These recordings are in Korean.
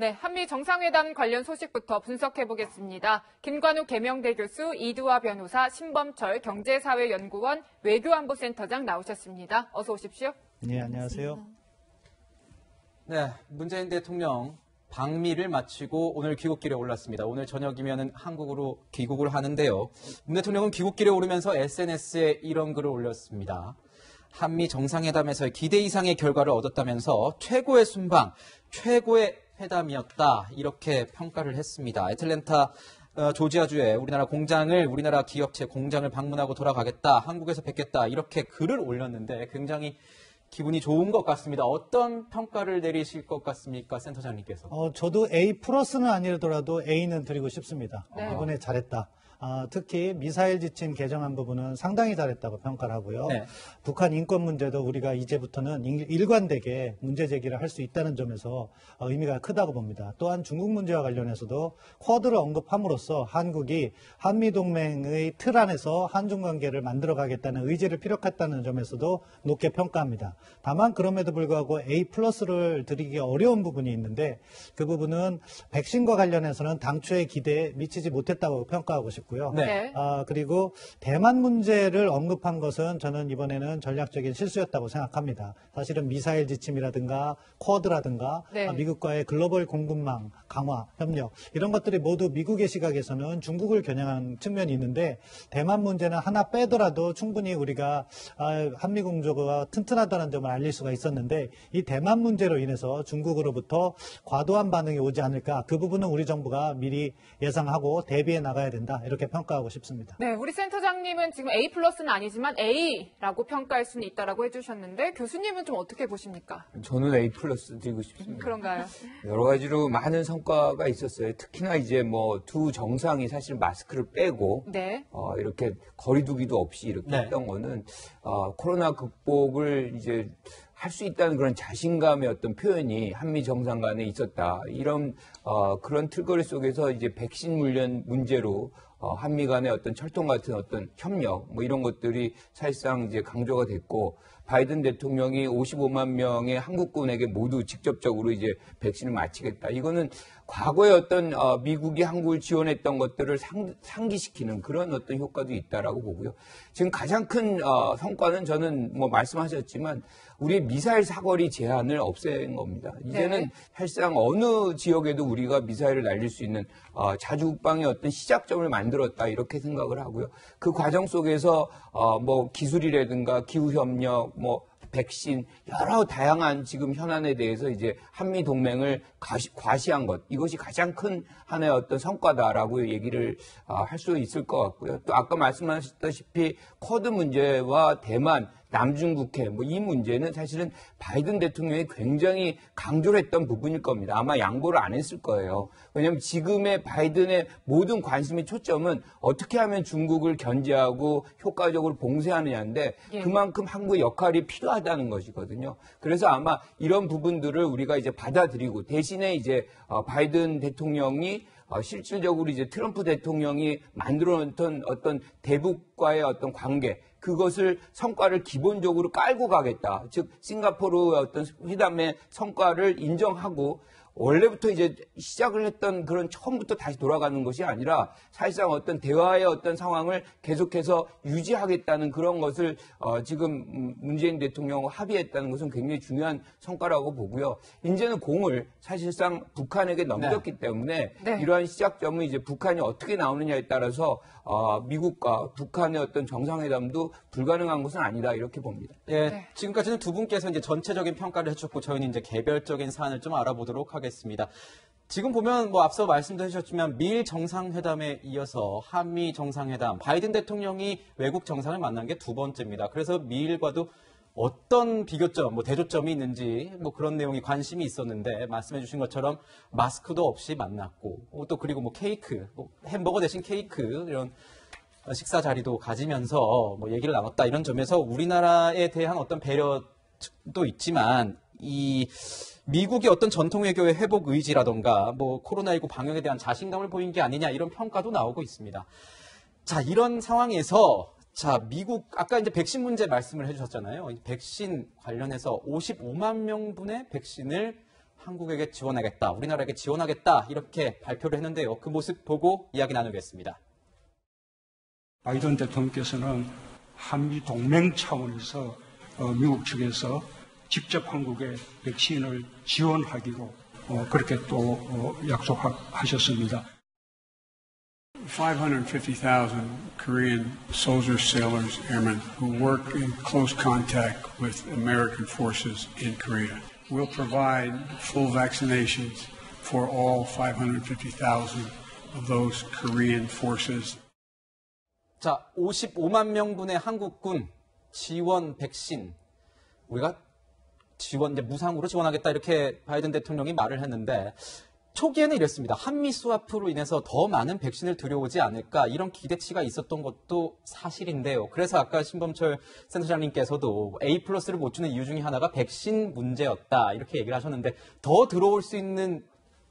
네, 한미 정상회담 관련 소식부터 분석해보겠습니다. 김관욱 계명대 교수, 이두화 변호사, 신범철 경제사회연구원 외교안보센터장 나오셨습니다. 어서 오십시오. 네, 안녕하세요. 네, 문재인 대통령 방미를 마치고 오늘 귀국길에 올랐습니다. 오늘 저녁이면 한국으로 귀국을 하는데요. 문 대통령은 귀국길에 오르면서 SNS에 이런 글을 올렸습니다. 한미 정상회담에서의 기대 이상의 결과를 얻었다면서 최고의 순방, 최고의 회담이었다 이렇게 평가를 했습니다. 애틀랜타 조지아주에 우리나라 기업체 공장을 방문하고 돌아가겠다, 한국에서 뵙겠다 이렇게 글을 올렸는데 굉장히 기분이 좋은 것 같습니다. 어떤 평가를 내리실 것 같습니까, 센터장님께서? 저도 A+는 아니더라도 A는 드리고 싶습니다. 네. 이번에 잘했다. 특히 미사일 지침 개정한 부분은 상당히 잘했다고 평가를 하고요. 네. 북한 인권 문제도 우리가 이제부터는 일관되게 문제 제기를 할 수 있다는 점에서 의미가 크다고 봅니다. 또한 중국 문제와 관련해서도 쿼드를 언급함으로써 한국이 한미동맹의 틀 안에서 한중 관계를 만들어가겠다는 의지를 피력했다는 점에서도 높게 평가합니다. 다만 그럼에도 불구하고 A+를 드리기 어려운 부분이 있는데 그 부분은 백신과 관련해서는 당초의 기대에 미치지 못했다고 평가하고 싶고요. 네. 그리고 대만 문제를 언급한 것은 저는 이번에는 전략적인 실수였다고 생각합니다. 사실은 미사일 지침이라든가 쿼드라든가 네. 미국과의 글로벌 공급망 강화, 협력 이런 것들이 모두 미국의 시각에서는 중국을 겨냥한 측면이 있는데 대만 문제는 하나 빼더라도 충분히 우리가 한미 공조가 튼튼하다는 점을 알릴 수가 있었는데 이 대만 문제로 인해서 중국으로부터 과도한 반응이 오지 않을까, 그 부분은 우리 정부가 미리 예상하고 대비해 나가야 된다 이렇게 평가하고 싶습니다. 네, 우리 센터장님은 지금 A+는 아니지만 A라고 평가할 수는 있다라고 해주셨는데 교수님은 좀 어떻게 보십니까? 저는 A+ 드리고 싶습니다. 그런가요? 여러 가지로 많은 성과가 있었어요. 특히나 이제 뭐 두 정상이 사실 마스크를 빼고 네. 이렇게 거리두기도 없이 이렇게 네. 했던 거는 코로나 극복을 이제 할 수 있다는 그런 자신감의 어떤 표현이 한미 정상 간에 있었다. 이런 그런 틀거리 속에서 이제 백신 문제로 한미 간의 어떤 철통 같은 어떤 협력 뭐 이런 것들이 사실상 이제 강조가 됐고, 바이든 대통령이 55만 명의 한국군에게 모두 직접적으로 이제 백신을 마치겠다. 이거는 과거에 어떤 미국이 한국을 지원했던 것들을 상기시키는 그런 어떤 효과도 있다라고 보고요. 지금 가장 큰 성과는 저는 뭐 말씀하셨지만 우리의 미사일 사거리 제한을 없앤 겁니다. 이제는 네. 사실상 어느 지역에도 우리가 미사일을 날릴 수 있는 자주국방의 어떤 시작점을 만들었다 이렇게 생각을 하고요. 그 과정 속에서 뭐 기술이라든가 기후협력, 뭐 백신, 여러 다양한 지금 현안에 대해서 이제 한미 동맹을 과시한 것, 이것이 가장 큰 하나의 어떤 성과다라고 얘기를 할 수 있을 것 같고요. 또 아까 말씀하셨다시피 쿼드 문제와 대만, 남중국해 뭐 이 문제는 사실은 바이든 대통령이 굉장히 강조를 했던 부분일 겁니다. 아마 양보를 안 했을 거예요. 왜냐하면 지금의 바이든의 모든 관심의 초점은 어떻게 하면 중국을 견제하고 효과적으로 봉쇄하느냐인데 그만큼 한국의 역할이 필요하다는 것이거든요. 그래서 아마 이런 부분들을 우리가 이제 받아들이고 대신에 이제 바이든 대통령이 실질적으로 이제 트럼프 대통령이 만들어놓던 어떤 대북과의 어떤 관계, 그것을 성과를 기본적으로 깔고 가겠다. 즉 싱가포르의 어떤 회담의 성과를 인정하고 원래부터 이제 시작을 했던 그런 처음부터 다시 돌아가는 것이 아니라 사실상 어떤 대화의 어떤 상황을 계속해서 유지하겠다는 그런 것을 지금 문재인 대통령과 합의했다는 것은 굉장히 중요한 성과라고 보고요. 이제는 공을 사실상 북한에게 넘겼기 때문에 이러한 시작점은 이제 북한이 어떻게 나오느냐에 따라서 미국과 북한의 어떤 정상회담도 불가능한 것은 아니다 이렇게 봅니다. 예, 지금까지는 두 분께서 이제 전체적인 평가를 해주셨고 저희는 이제 개별적인 사안을 좀 알아보도록 하겠습니다. 지금 보면 뭐 앞서 말씀도 해주셨지만 미일 정상회담에 이어서 한미 정상회담, 바이든 대통령이 외국 정상을 만난 게 두 번째입니다. 그래서 미일과도 어떤 비교점, 뭐 대조점이 있는지 뭐 그런 내용이 관심이 있었는데 말씀해 주신 것처럼 마스크도 없이 만났고 또 그리고 뭐 케이크, 뭐 햄버거 대신 케이크 이런 식사 자리도 가지면서 뭐 얘기를 나눴다 이런 점에서 우리나라에 대한 어떤 배려도 있지만 이 미국의 어떤 전통 외교의 회복 의지라던가 뭐 코로나19 방역에 대한 자신감을 보인 게 아니냐 이런 평가도 나오고 있습니다. 자, 이런 상황에서 자, 미국 아까 이제 백신 문제 말씀을 해주셨잖아요. 백신 관련해서 55만 명분의 백신을 한국에게 지원하겠다, 우리나라에게 지원하겠다 이렇게 발표를 했는데요. 그 모습 보고 이야기 나누겠습니다. 바이든 대통령께서는 한미 동맹 차원에서 미국 측에서 직접 한국에 백신을 지원하기로 그렇게 또 약속하셨습니다. 550,000 Korean soldiers, sailors, airmen who work in close contact with American forces in Korea. We'll provide full vaccinations for all 550,000 of those Korean forces. 자, 55만 명분의 한국군 지원 백신. 우리가 이제 무상으로 지원하겠다 이렇게 바이든 대통령이 말을 했는데 초기에는 이랬습니다. 한미 스와프로 인해서 더 많은 백신을 들여오지 않을까 이런 기대치가 있었던 것도 사실인데요. 그래서 아까 신범철 센터장님께서도 A+를 못 주는 이유 중에 하나가 백신 문제였다 이렇게 얘기를 하셨는데 더 들어올 수 있는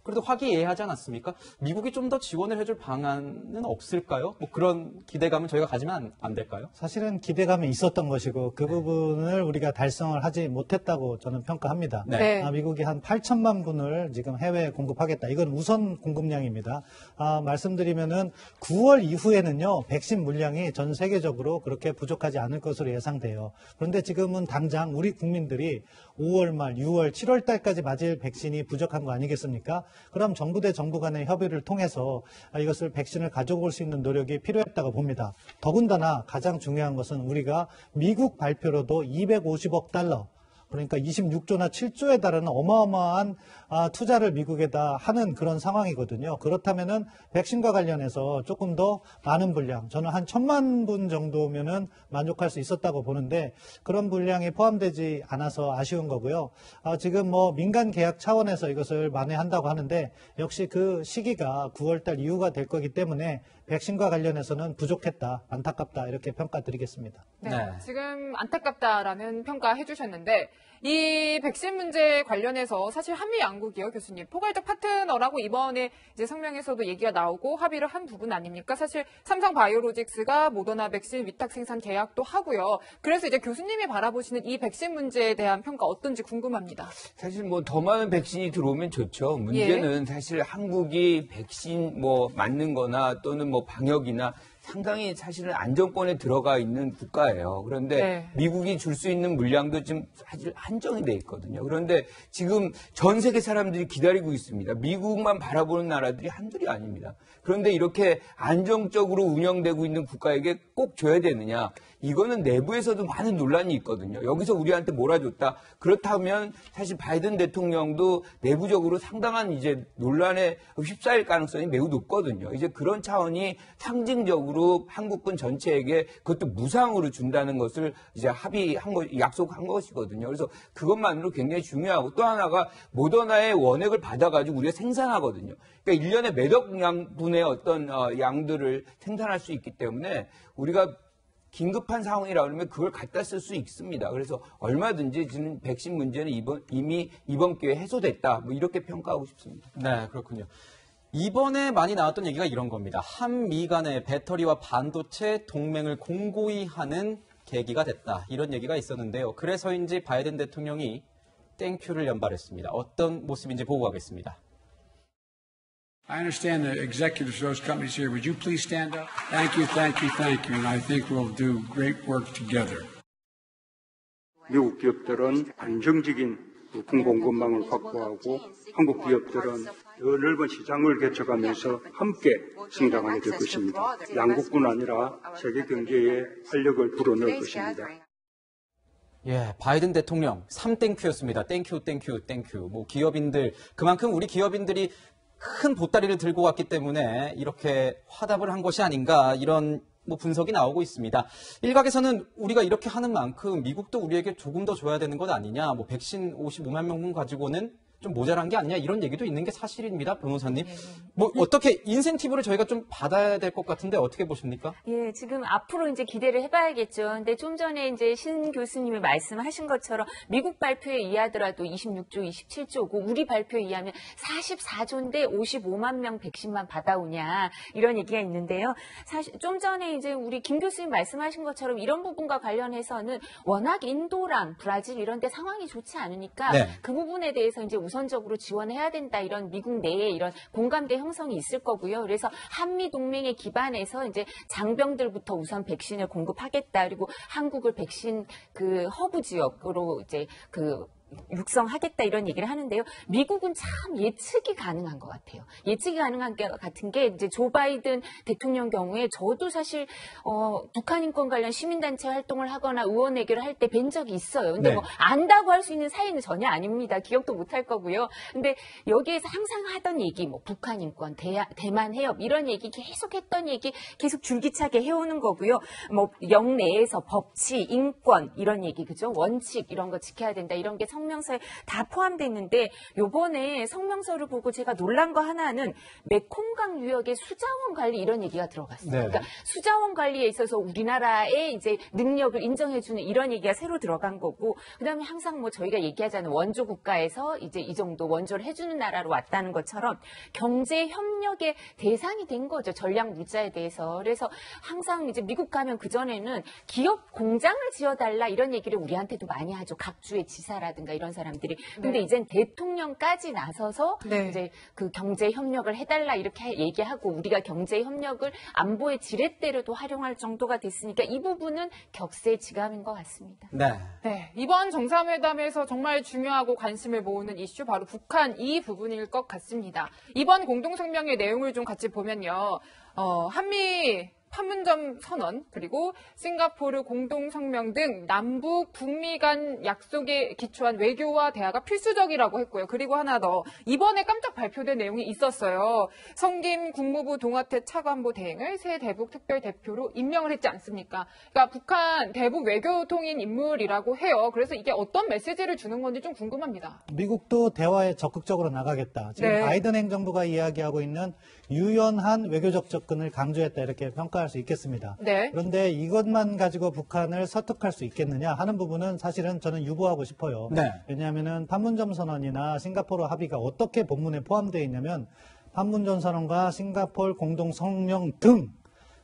그래도 화기애애하지 않았습니까? 미국이 좀 더 지원을 해줄 방안은 없을까요? 뭐 그런 기대감을 저희가 가지면 안 될까요? 사실은 기대감이 있었던 것이고 그 부분을 우리가 달성을 하지 못했다고 저는 평가합니다. 네. 미국이 한 8천만 분을 지금 해외에 공급하겠다. 이건 우선 공급량입니다. 말씀드리면은 9월 이후에는요, 백신 물량이 전 세계적으로 그렇게 부족하지 않을 것으로 예상돼요. 그런데 지금은 당장 우리 국민들이 5월 말, 6월, 7월 달까지 맞을 백신이 부족한 거 아니겠습니까? 그럼 정부 대 정부 간의 협의를 통해서 이것을 백신을 가져올 수 있는 노력이 필요했다고 봅니다. 더군다나 가장 중요한 것은 우리가 미국 발표로도 250억 달러, 그러니까 26조나 7조에 달하는 어마어마한 투자를 미국에다 하는 그런 상황이거든요. 그렇다면은 백신과 관련해서 조금 더 많은 분량, 저는 한 1,000만 분 정도면은 만족할 수 있었다고 보는데 그런 분량이 포함되지 않아서 아쉬운 거고요. 지금 뭐 민간 계약 차원에서 이것을 만회한다고 하는데 역시 그 시기가 9월달 이후가 될 거기 때문에 백신과 관련해서는 부족했다, 안타깝다 이렇게 평가드리겠습니다. 네. 네. 지금 안타깝다라는 평가 해주셨는데 이 백신 문제 관련해서 사실 한미 양국이요, 교수님 포괄적 파트너라고 이번에 이제 성명에서도 얘기가 나오고 합의를 한 부분 아닙니까? 사실 삼성 바이오로직스가 모더나 백신 위탁 생산 계약도 하고요. 그래서 이제 교수님이 바라보시는 이 백신 문제에 대한 평가 어떤지 궁금합니다. 사실 뭐 더 많은 백신이 들어오면 좋죠. 문제는 사실 한국이 백신 뭐 맞는 거나 또는 뭐 방역이나 상당히 사실은 안정권에 들어가 있는 국가예요. 그런데 미국이 줄 수 있는 물량도 지금 사실 한정이 돼 있거든요. 그런데 지금 전 세계 사람들이 기다리고 있습니다. 미국만 바라보는 나라들이 한둘이 아닙니다. 그런데 이렇게 안정적으로 운영되고 있는 국가에게 꼭 줘야 되느냐? 이거는 내부에서도 많은 논란이 있거든요. 여기서 우리한테 몰아줬다. 그렇다면 사실 바이든 대통령도 내부적으로 상당한 이제 논란에 휩싸일 가능성이 매우 높거든요. 이제 그런 차원이 상징적으로 한국군 전체에게 그것도 무상으로 준다는 것을 이제 합의한 거, 약속한 것이거든요. 그래서 그것만으로 굉장히 중요하고 또 하나가 모더나의 원액을 받아가지고 우리가 생산하거든요. 그러니까 1년에 몇억 분의 어떤 양들을 생산할 수 있기 때문에 우리가 긴급한 상황이라 그러면 그걸 갖다 쓸 수 있습니다. 그래서 얼마든지 지금 백신 문제는 이미 이번 기회에 해소됐다. 뭐 이렇게 평가하고 싶습니다. 네, 그렇군요. 이번에 많이 나왔던 얘기가 이런 겁니다. 한미 간의 배터리와 반도체 동맹을 공고히 하는 계기가 됐다. 이런 얘기가 있었는데요. 그래서인지 바이든 대통령이 땡큐를 연발했습니다. 어떤 모습인지 보고 가겠습니다. I understand the executives of those companies here. Would you please stand up? Thank you, thank you, thank you. And I think we'll do great work together. 미국 기업들은 안정적인 공공급망을 확보하고 한국 기업들은 더 넓은 시장을 개척하면서 함께 성장하게 될 것입니다. 양국뿐 아니라 세계 경제에 활력을 불어넣을 것입니다. 예, 바이든 대통령 3땡큐였습니다. 땡큐, 땡큐, 땡큐. 뭐 기업인들, 그만큼 우리 기업인들이 큰 보따리를 들고 왔기 때문에 이렇게 화답을 한 것이 아닌가 이런 뭐 분석이 나오고 있습니다. 일각에서는 우리가 이렇게 하는 만큼 미국도 우리에게 조금 더 줘야 되는 것 아니냐, 뭐 백신 55만 명분 가지고는 좀 모자란 게 아니냐 이런 얘기도 있는 게 사실입니다, 변호사님. 뭐 어떻게 인센티브를 저희가 좀 받아야 될 것 같은데 어떻게 보십니까? 예, 지금 앞으로 이제 기대를 해봐야겠죠. 근데 좀 전에 이제 신 교수님이 말씀하신 것처럼 미국 발표에 의하더라도 26조, 27조고 우리 발표에 의하면 44조인데 55만 명 백신만 받아오냐 이런 얘기가 있는데요. 사실 좀 전에 이제 우리 김 교수님 말씀하신 것처럼 이런 부분과 관련해서는 워낙 인도랑 브라질 이런 데 상황이 좋지 않으니까 그 부분에 대해서 이제 우선적으로 지원해야 된다 이런 미국 내에 이런 공감대 형성이 있을 거고요. 그래서 한미 동맹에 기반해서 이제 장병들부터 우선 백신을 공급하겠다. 그리고 한국을 백신 그 허브 지역으로 이제 그 육성하겠다 이런 얘기를 하는데요. 미국은 참 예측이 가능한 것 같아요. 예측이 가능한 게 같은 게 이제 조 바이든 대통령 경우에 저도 사실 북한 인권 관련 시민단체 활동을 하거나 의원회견을 할 때 뵌 적이 있어요. 근데 네. 뭐 안다고 할 수 있는 사이는 전혀 아닙니다. 기억도 못할 거고요. 근데 여기에서 항상 하던 얘기, 뭐 북한 인권, 대만 해협 이런 얘기 계속 했던 얘기 계속 줄기차게 해오는 거고요. 뭐 영내에서 법치, 인권 이런 얘기 그죠? 원칙 이런 거 지켜야 된다 이런 게 성명서에 다 포함되어 있는데 요번에 성명서를 보고 제가 놀란 거 하나는 메콩강 유역의 수자원 관리 이런 얘기가 들어갔어요. 네. 그러니까 수자원 관리에 있어서 우리나라의 이제 능력을 인정해주는 이런 얘기가 새로 들어간 거고 그다음에 항상 뭐 저희가 얘기하자는 원조 국가에서 이제 이 정도 원조를 해주는 나라로 왔다는 것처럼 경제 협력의 대상이 된 거죠. 전략 무자에 대해서. 그래서 항상 이제 미국 가면 그전에는 기업 공장을 지어달라 이런 얘기를 우리한테도 많이 하죠. 각 주의 지사라든가 이런 사람들이. 근데 이젠 대통령까지 나서서 네. 이제 그 경제 협력을 해달라 이렇게 얘기하고 우리가 경제 협력을 안보의 지렛대로도 활용할 정도가 됐으니까 이 부분은 격세지감인 것 같습니다. 네. 네, 이번 정상회담에서 정말 중요하고 관심을 모으는 이슈 바로 북한 이 부분일 것 같습니다. 이번 공동성명의 내용을 좀 같이 보면요. 한미 판문점 선언 그리고 싱가포르 공동성명 등 남북 북미 간 약속에 기초한 외교와 대화가 필수적이라고 했고요. 그리고 하나 더 이번에 깜짝 발표된 내용이 있었어요. 성김 국무부 동아태 차관보 대행을 새 대북 특별대표로 임명을 했지 않습니까? 그러니까 북한 대북 외교통인 인물이라고 해요. 그래서 이게 어떤 메시지를 주는 건지 좀 궁금합니다. 미국도 대화에 적극적으로 나가겠다. 지금 네. 바이든 행정부가 이야기하고 있는 유연한 외교적 접근을 강조했다 이렇게 평가할 수 있겠습니다. 네. 그런데 이것만 가지고 북한을 설득할 수 있겠느냐 하는 부분은 사실은 저는 유보하고 싶어요. 네. 왜냐하면 판문점 선언이나 싱가포르 합의가 어떻게 본문에 포함되어 있냐면 판문점 선언과 싱가포르 공동 성명 등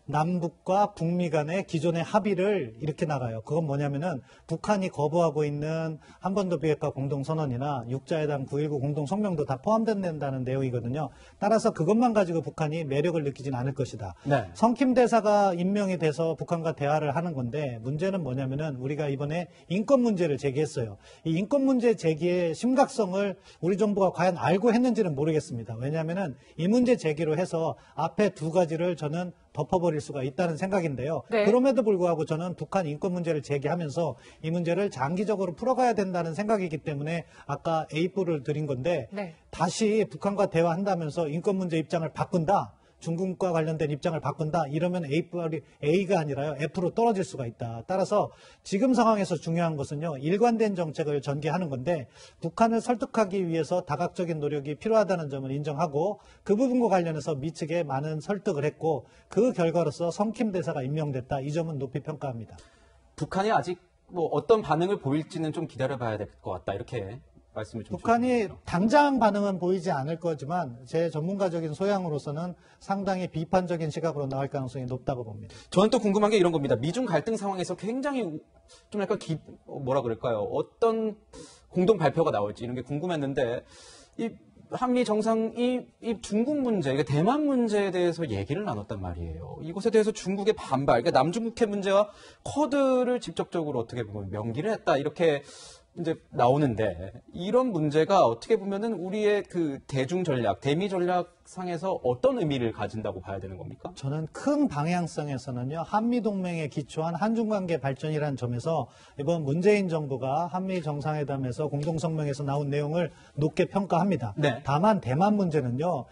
남북과 북미 간의 기존의 합의를 이렇게 나가요. 그건 뭐냐면은 북한이 거부하고 있는 한반도 비핵화 공동선언이나 육자회담 9.19 공동성명도 다 포함된다는 내용이거든요. 따라서 그것만 가지고 북한이 매력을 느끼진 않을 것이다. 네. 성킴 대사가 임명이 돼서 북한과 대화를 하는 건데 문제는 뭐냐면은 우리가 이번에 인권 문제를 제기했어요. 이 인권 문제 제기의 심각성을 우리 정부가 과연 알고 했는지는 모르겠습니다. 왜냐하면은 이 문제 제기로 해서 앞에 두 가지를 저는 덮어버릴 수가 있다는 생각인데요. 네. 그럼에도 불구하고 저는 북한 인권 문제를 제기하면서 이 문제를 장기적으로 풀어가야 된다는 생각이기 때문에 아까 A뿔을 드린 건데 네. 다시 북한과 대화한다면서 인권 문제 입장을 바꾼다. 중국과 관련된 입장을 바꾼다. 이러면 A뿔이 A가 아니라요. F로 떨어질 수가 있다. 따라서 지금 상황에서 중요한 것은요. 일관된 정책을 전개하는 건데 북한을 설득하기 위해서 다각적인 노력이 필요하다는 점을 인정하고 그 부분과 관련해서 미 측에 많은 설득을 했고 그 결과로서 성킴 대사가 임명됐다. 이 점은 높이 평가합니다. 북한이 아직 뭐 어떤 반응을 보일지는 좀 기다려봐야 될 것 같다. 이렇게 말씀을 좀 북한이 주시네요. 당장 반응은 보이지 않을 거지만 제 전문가적인 소양으로서는 상당히 비판적인 시각으로 나올 가능성이 높다고 봅니다. 저는 또 궁금한 게 이런 겁니다. 미중 갈등 상황에서 굉장히 좀 약간 뭐라 그럴까요? 어떤 공동 발표가 나올지 이런 게 궁금했는데 이 한미 정상이 이 중국 문제, 그러니까 대만 문제에 대해서 얘기를 나눴단 말이에요. 이것에 대해서 중국의 반발, 그러니까 남중국해 문제와 쿼드를 직접적으로 어떻게 보면 명기를 했다 이렇게 이제 나오는데 이런 문제가 어떻게 보면은 우리의 그 대중 전략, 대미 전략 상에서 어떤 의미를 가진다고 봐야 되는 겁니까? 저는 큰 방향성에서는요, 한미동맹에 기초한 한중관계 발전이라는 점에서 이번 문재인 정부가 한미 정상회담에서 공동성명에서 나온 내용을 높게 평가합니다. 네. 다만 대만 문제는요,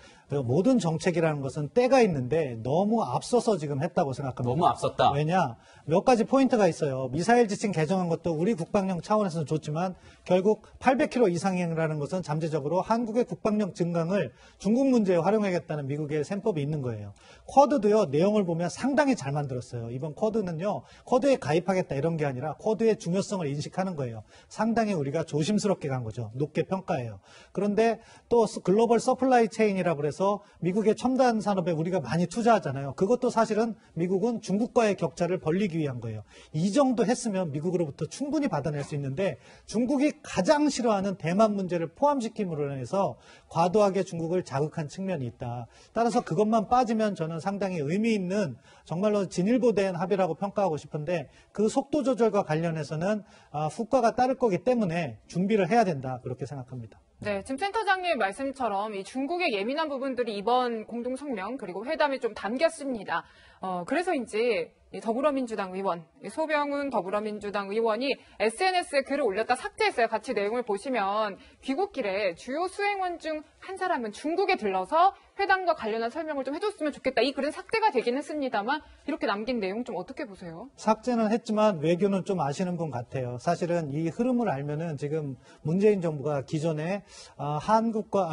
모든 정책이라는 것은 때가 있는데 너무 앞서서 지금 했다고 생각합니다. 너무 앞섰다. 왜냐? 몇 가지 포인트가 있어요. 미사일 지침 개정한 것도 우리 국방력 차원에서는 좋지만 결국 800km 이상이라는 것은 잠재적으로 한국의 국방력 증강을 중국 문제에 활용하겠다는 미국의 셈법이 있는 거예요. 쿼드도요, 내용을 보면 상당히 잘 만들었어요. 이번 쿼드는요, 쿼드에 가입하겠다 이런 게 아니라 쿼드의 중요성을 인식하는 거예요. 상당히 우리가 조심스럽게 간 거죠. 높게 평가해요. 그런데 또 글로벌 서플라이 체인이라고 해서 미국의 첨단 산업에 우리가 많이 투자하잖아요. 그것도 사실은 미국은 중국과의 격차를 벌리기 위한 거예요. 이 정도 했으면 미국으로부터 충분히 받아낼 수 있는데 중국이 가장 싫어하는 대만 문제를 포함시킴으로 인해서 과도하게 중국을 자극한 측면이 있다. 따라서 그것만 빠지면 저는 상당히 의미 있는 정말로 진일보된 합의라고 평가하고 싶은데 그 속도 조절과 관련해서는 후과가 따를 거기 때문에 준비를 해야 된다. 그렇게 생각합니다. 네, 지금 센터장님 말씀처럼 이 중국의 예민한 부분들이 이번 공동성명 그리고 회담에 좀 담겼습니다. 그래서인지 더불어민주당 의원, 소병훈 더불어민주당 의원이 SNS에 글을 올렸다 삭제했어요. 같이 내용을 보시면 귀국길에 주요 수행원 중 한 사람은 중국에 들러서 회담과 관련한 설명을 좀 해줬으면 좋겠다. 이 글은 삭제가 되긴 했습니다만 이렇게 남긴 내용 좀 어떻게 보세요? 삭제는 했지만 외교는 좀 아시는 분 같아요. 사실은 이 흐름을 알면은 지금 문재인 정부가 기존에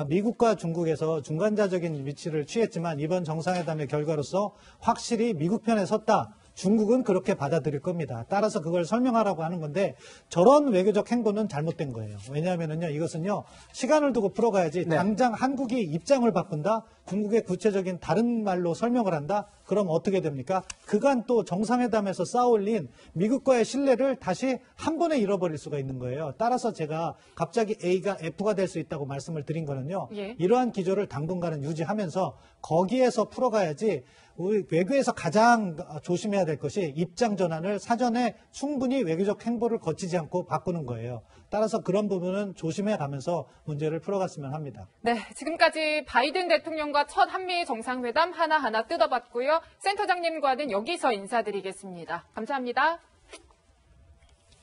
미국과 중국에서 중간자적인 위치를 취했지만 이번 정상회담의 결과로서 확실히 미국 편에 섰다. 중국은 그렇게 받아들일 겁니다. 따라서 그걸 설명하라고 하는 건데 저런 외교적 행보는 잘못된 거예요. 왜냐하면은요, 이것은요, 시간을 두고 풀어가야지 당장 한국이 입장을 바꾼다? 중국의 구체적인 다른 말로 설명을 한다? 그럼 어떻게 됩니까? 그간 또 정상회담에서 쌓아올린 미국과의 신뢰를 다시 한 번에 잃어버릴 수가 있는 거예요. 따라서 제가 갑자기 A가 F가 될 수 있다고 말씀을 드린 거는요. 예. 이러한 기조를 당분간은 유지하면서 거기에서 풀어가야지 우리 외교에서 가장 조심해야 될 것이 입장 전환을 사전에 충분히 외교적 행보를 거치지 않고 바꾸는 거예요. 따라서 그런 부분은 조심해 가면서 문제를 풀어갔으면 합니다. 네, 지금까지 바이든 대통령과 첫 한미 정상회담 하나하나 뜯어봤고요. 센터장님과는 여기서 인사드리겠습니다. 감사합니다.